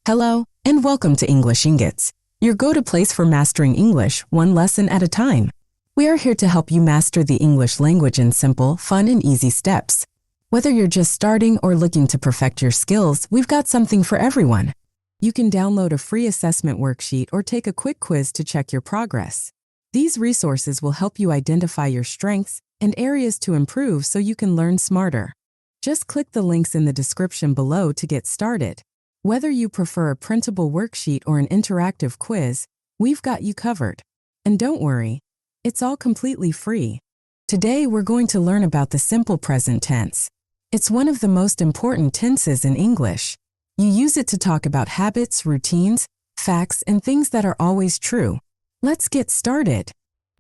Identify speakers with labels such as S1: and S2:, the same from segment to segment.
S1: Hello, and welcome to English Ingots, your go-to place for mastering English one lesson at a time. We are here to help you master the English language in simple, fun, and easy steps. Whether you're just starting or looking to perfect your skills, we've got something for everyone. You can download a free assessment worksheet or take a quick quiz to check your progress. These resources will help you identify your strengths and areas to improve so you can learn smarter. Just click the links in the description below to get started. Whether you prefer a printable worksheet or an interactive quiz, we've got you covered. And don't worry, it's all completely free. Today we're going to learn about the simple present tense. It's one of the most important tenses in English. You use it to talk about habits, routines, facts, and things that are always true. Let's get started.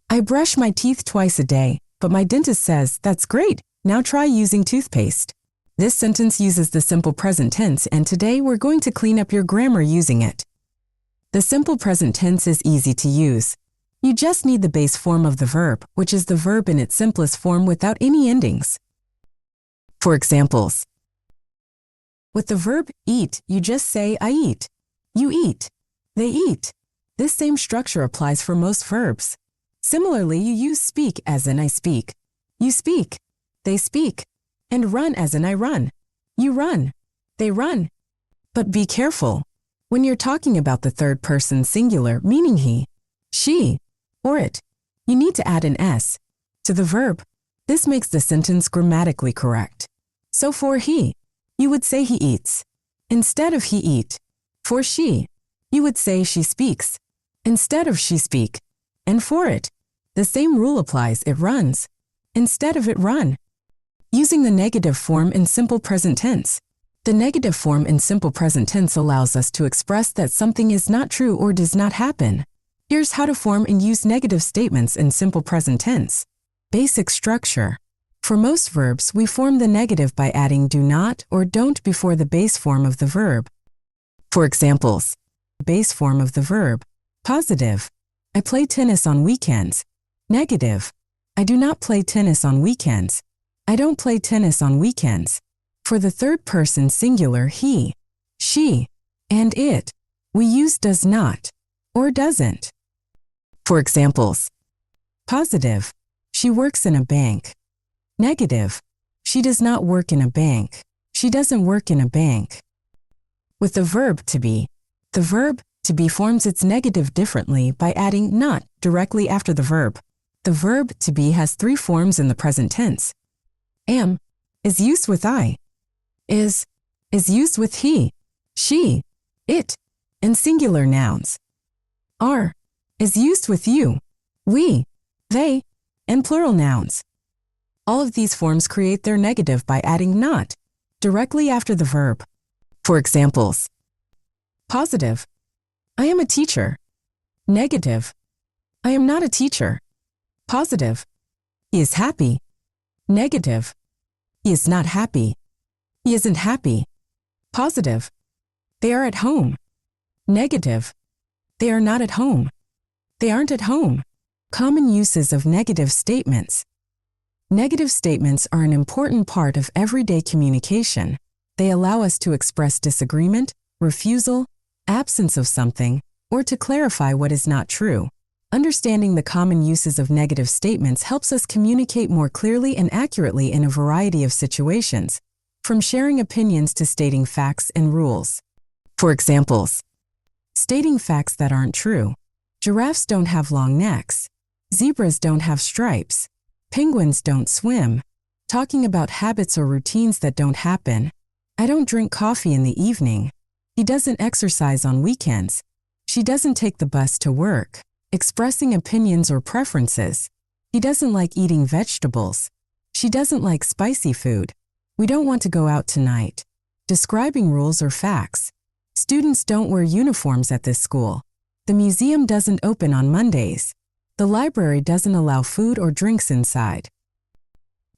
S1: I brush my teeth twice a day, but my dentist says, "That's great, now try using toothpaste." This sentence uses the simple present tense, and today we're going to clean up your grammar using it. The simple present tense is easy to use. You just need the base form of the verb, which is the verb in its simplest form without any endings. For examples, with the verb eat, you just say, "I eat." You eat. They eat. This same structure applies for most verbs. Similarly, you use speak as in I speak. You speak. They speak. And run as in I run. You run. They run. But be careful. When you're talking about the third person singular, meaning he, she, or it, you need to add an S to the verb. This makes the sentence grammatically correct. So for he, you would say he eats, instead of he eat. For she, you would say she speaks, instead of she speak. And for it, the same rule applies, it runs, instead of it run. Using the negative form in simple present tense. The negative form in simple present tense allows us to express that something is not true or does not happen. Here's how to form and use negative statements in simple present tense. Basic structure. For most verbs, we form the negative by adding do not or don't before the base form of the verb. For examples, base form of the verb. Positive, I play tennis on weekends. Negative, I do not play tennis on weekends. I don't play tennis on weekends. For the third person singular he, she, and it, we use does not or doesn't. For examples, positive, she works in a bank. Negative, she does not work in a bank. She doesn't work in a bank. With the verb to be, the verb to be forms its negative differently by adding not directly after the verb. The verb to be has three forms in the present tense. Am is used with I, is used with he, she, it, and singular nouns. Are is used with you, we, they, and plural nouns. All of these forms create their negative by adding not directly after the verb. For examples, positive, I am a teacher. Negative, I am not a teacher. Positive, he is happy. Negative, he is not happy. He isn't happy. Positive, they are at home. Negative, they are not at home. They aren't at home. Common uses of negative statements. Negative statements are an important part of everyday communication. They allow us to express disagreement, refusal, absence of something, or to clarify what is not true. Understanding the common uses of negative statements helps us communicate more clearly and accurately in a variety of situations, from sharing opinions to stating facts and rules. For examples, stating facts that aren't true. Giraffes don't have long necks. Zebras don't have stripes. Penguins don't swim. Talking about habits or routines that don't happen. I don't drink coffee in the evening. He doesn't exercise on weekends. She doesn't take the bus to work. Expressing opinions or preferences. He doesn't like eating vegetables. She doesn't like spicy food. We don't want to go out tonight. Describing rules or facts. Students don't wear uniforms at this school. The museum doesn't open on Mondays. The library doesn't allow food or drinks inside.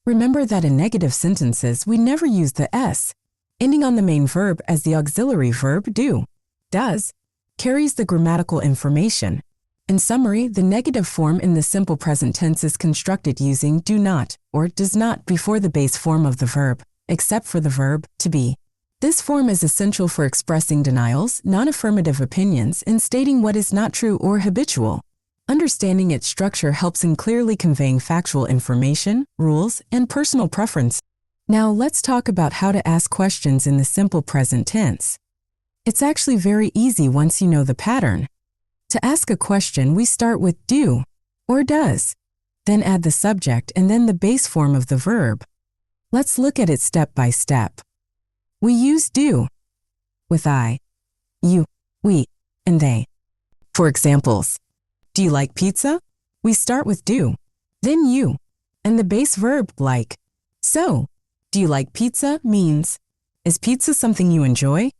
S1: Remember that in negative sentences, we never use the S, ending on the main verb, as the auxiliary verb do, does, carries the grammatical information. In summary, the negative form in the simple present tense is constructed using do not or does not before the base form of the verb, except for the verb to be. This form is essential for expressing denials, non-affirmative opinions, and stating what is not true or habitual. Understanding its structure helps in clearly conveying factual information, rules, and personal preference. Now let's talk about how to ask questions in the simple present tense. It's actually very easy once you know the pattern. To ask a question, we start with do or does, then add the subject and then the base form of the verb. Let's look at it step by step. We use do with I, you, we, and they. For examples, do you like pizza? We start with do, then you, and the base verb like. So, do you like pizza means, is pizza something you enjoy?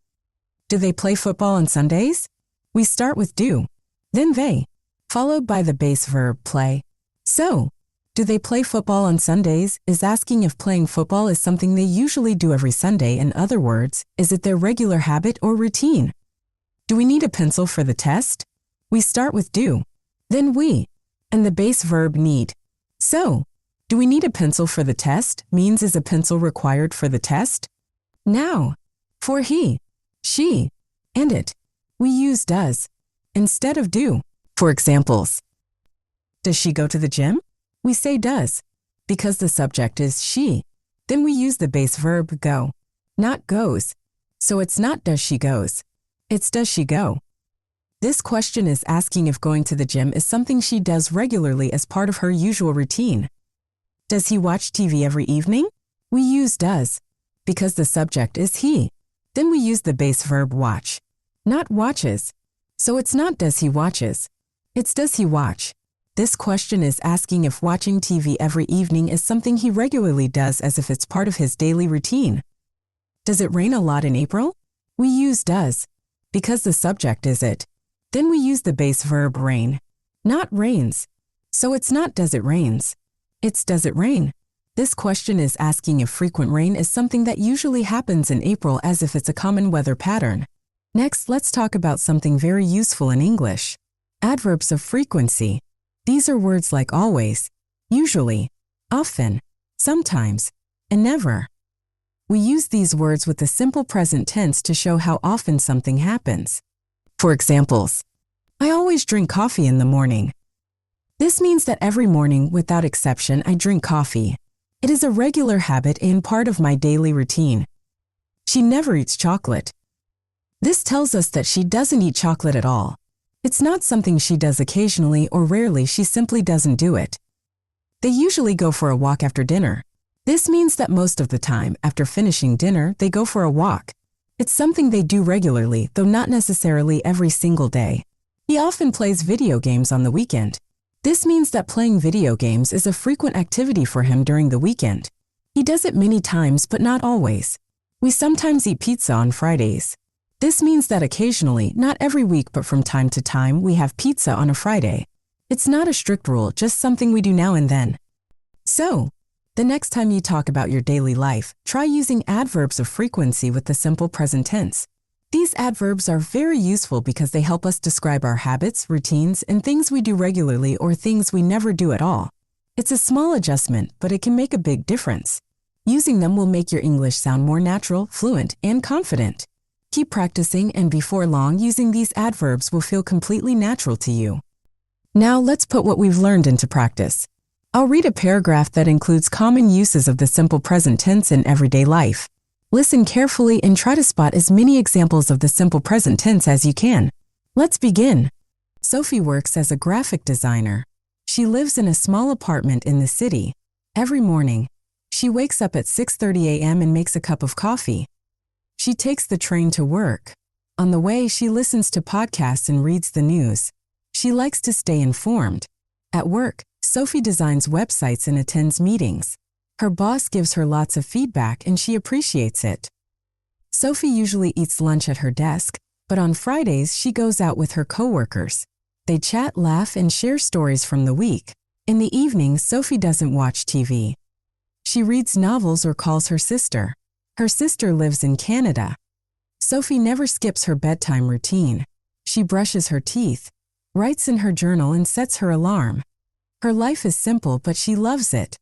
S1: Do they play football on Sundays? We start with do, then they, followed by the base verb play. So, do they play football on Sundays is asking if playing football is something they usually do every Sunday. In other words, is it their regular habit or routine? Do we need a pencil for the test? We start with do, then we, and the base verb need. So, do we need a pencil for the test means is a pencil required for the test? Now, for he, she, and it, we use does instead of do. For examples, does she go to the gym? We say does, because the subject is she. Then we use the base verb go, not goes. So it's not does she goes, it's does she go. This question is asking if going to the gym is something she does regularly as part of her usual routine. Does he watch TV every evening? We use does, because the subject is he. Then we use the base verb watch, not watches. So it's not does he watches, it's does he watch. This question is asking if watching TV every evening is something he regularly does as if it's part of his daily routine. Does it rain a lot in April? We use does, because the subject is it. Then we use the base verb rain, not rains. So it's not does it rains, it's does it rain. This question is asking if frequent rain is something that usually happens in April as if it's a common weather pattern. Next, let's talk about something very useful in English. Adverbs of frequency. These are words like always, usually, often, sometimes, and never. We use these words with the simple present tense to show how often something happens. For examples, I always drink coffee in the morning. This means that every morning, without exception, I drink coffee. It is a regular habit and part of my daily routine. She never eats chocolate. This tells us that she doesn't eat chocolate at all. It's not something she does occasionally or rarely, she simply doesn't do it. They usually go for a walk after dinner. This means that most of the time, after finishing dinner, they go for a walk. It's something they do regularly, though not necessarily every single day. He often plays video games on the weekend. This means that playing video games is a frequent activity for him during the weekend. He does it many times, but not always. We sometimes eat pizza on Fridays. This means that occasionally, not every week, but from time to time, we have pizza on a Friday. It's not a strict rule, just something we do now and then. So, the next time you talk about your daily life, try using adverbs of frequency with the simple present tense. These adverbs are very useful because they help us describe our habits, routines, and things we do regularly or things we never do at all. It's a small adjustment, but it can make a big difference. Using them will make your English sound more natural, fluent, and confident. Keep practicing, and before long, using these adverbs will feel completely natural to you. Now let's put what we've learned into practice. I'll read a paragraph that includes common uses of the simple present tense in everyday life. Listen carefully and try to spot as many examples of the simple present tense as you can. Let's begin. Sophie works as a graphic designer. She lives in a small apartment in the city. Every morning, she wakes up at 6:30 a.m. and makes a cup of coffee. She takes the train to work. On the way, she listens to podcasts and reads the news. She likes to stay informed. At work, Sophie designs websites and attends meetings. Her boss gives her lots of feedback and she appreciates it. Sophie usually eats lunch at her desk, but on Fridays she goes out with her coworkers. They chat, laugh, and share stories from the week. In the evening, Sophie doesn't watch TV. She reads novels or calls her sister. Her sister lives in Canada. Sophie never skips her bedtime routine. She brushes her teeth, writes in her journal, and sets her alarm. Her life is simple, but she loves it.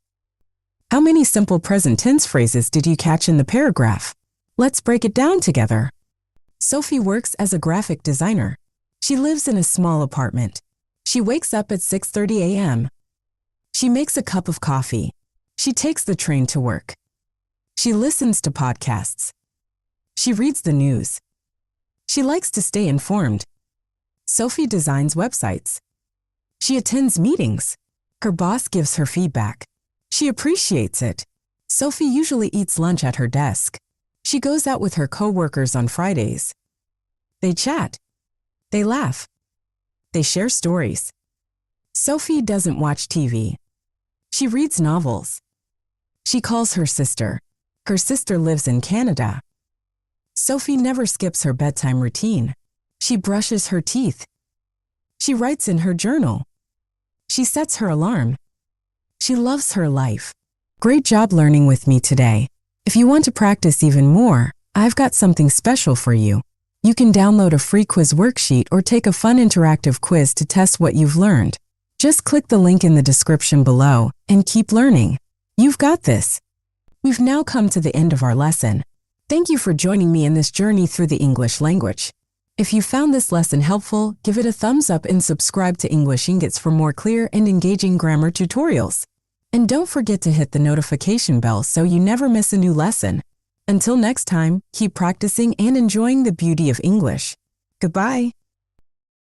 S1: How many simple present tense phrases did you catch in the paragraph? Let's break it down together. Sophie works as a graphic designer. She lives in a small apartment. She wakes up at 6:30 a.m. She makes a cup of coffee. She takes the train to work. She listens to podcasts. She reads the news. She likes to stay informed. Sophie designs websites. She attends meetings. Her boss gives her feedback. She appreciates it. Sophie usually eats lunch at her desk. She goes out with her coworkers on Fridays. They chat. They laugh. They share stories. Sophie doesn't watch TV. She reads novels. She calls her sister. Her sister lives in Canada. Sophie never skips her bedtime routine. She brushes her teeth. She writes in her journal. She sets her alarm. She loves her life. Great job learning with me today. If you want to practice even more, I've got something special for you. You can download a free quiz worksheet or take a fun interactive quiz to test what you've learned. Just click the link in the description below and keep learning. You've got this. We've now come to the end of our lesson. Thank you for joining me in this journey through the English language. If you found this lesson helpful, give it a thumbs up and subscribe to English Ingots for more clear and engaging grammar tutorials. And don't forget to hit the notification bell so you never miss a new lesson. Until next time, keep practicing and enjoying the beauty of English. Goodbye.